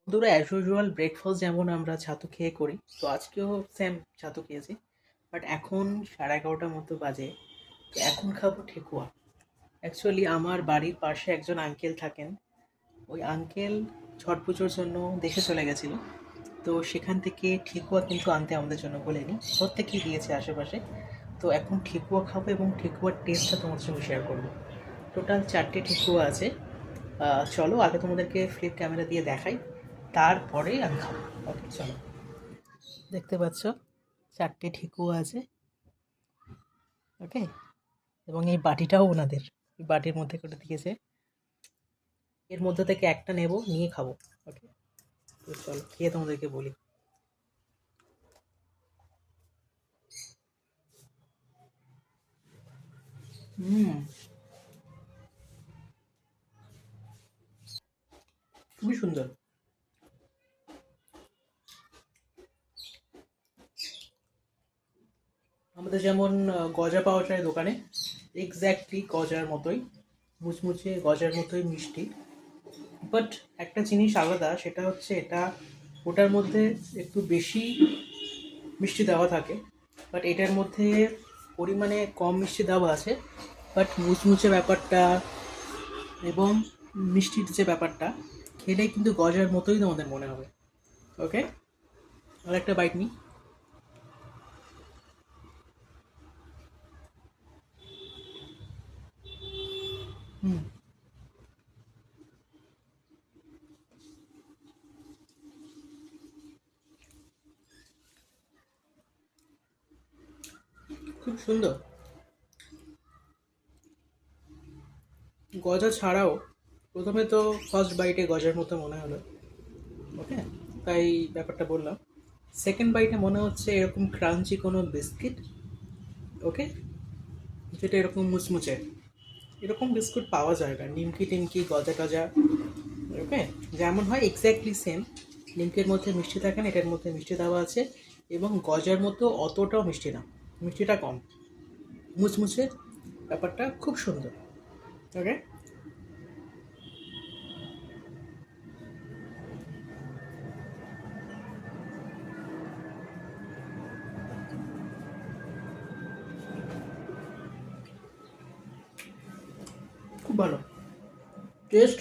বন্ধুরা, as usual breakfast যেমন আমরা ছাতু খেয়ে করি, তো আজকেও সেম ছাতু খেয়েছি। বাট এখন 11:30 মতো বাজে। তো এখন খাবো ঠেকুয়া। অ্যাকচুয়ালি আমার বাড়ির পাশে একজন আঙ্কেল থাকেন। ওই আঙ্কেল ছট পুজোর জন্য দেশে চলে গেছিলো। তো সেখান থেকে ঠেকুয়া কিন্তু আনতে আমাদের জন্য বলেনি, প্রত্যেকেই দিয়েছে আশেপাশে। তো এখন ঠেকুয়া খাবো এবং ঠেকুয়ার টেস্টটা তোমাদের সঙ্গে শেয়ার করবো। টোটাল 4টে ঠেকুয়া আছে। চলো আগে তোমাদেরকে ফ্লিপ ক্যামেরা দিয়ে দেখাই, তারপরে আমি খাবো। ওকে, চলো। দেখতে পাচ্ছ 4টে ঠেকুয়া আছে। ওকে, এবং এই বাটিটাও ওনাদের, এই বাটির মধ্যে করে দিয়েছে। এর মধ্যে থেকে একটা নেব, নিয়ে খাবো। ওকে, তো চলো খেয়ে তোমাদেরকে বলি। হুম, খুবই সুন্দর। আমাদের যেমন গজা পাওয়া যায় দোকানে, এক্স্যাক্টলি গজার মতোই, মুচমুচে গজার মতোই মিষ্টি। বাট একটা জিনিস আলাদা, সেটা হচ্ছে এটা ওটার মধ্যে একটু বেশি মিষ্টি দেওয়া থাকে, বাট এটার মধ্যে পরিমাণে কম মিষ্টি দেওয়া আছে। বাট মুচমুচে ব্যাপারটা এবং মিষ্টির যে ব্যাপারটা, খেলে কিন্তু গজার মতোই তোমাদের মনে হবে। ওকে, আর একটা বাইট নিই। হুম, খুব সুন্দর। গজা ছাড়াও প্রথমে তো ফার্স্ট বাইটে গজার মতো মনে হলো। ওকে, তাই ব্যাপারটা বললাম। সেকেন্ড বাইটে মনে হচ্ছে এরকম ক্রাঞ্চি কোনো বিস্কিট। ওকে, যেটা এরকম মুচমুচে, এরকম বিস্কুট পাওয়া যায় না, নিমকি টিমকি গজা টজা। ওকে, যেমন হয় এক্স্যাক্টলি সেম। নিমকের মধ্যে মিষ্টি থাকে না, এটার মধ্যে মিষ্টি দেওয়া আছে। এবং গজার মতো অতটাও মিষ্টি না, মিষ্টিটা কম, মুচমুচে ব্যাপারটা খুব সুন্দর। ওকে, খুব ভালো টেস্ট।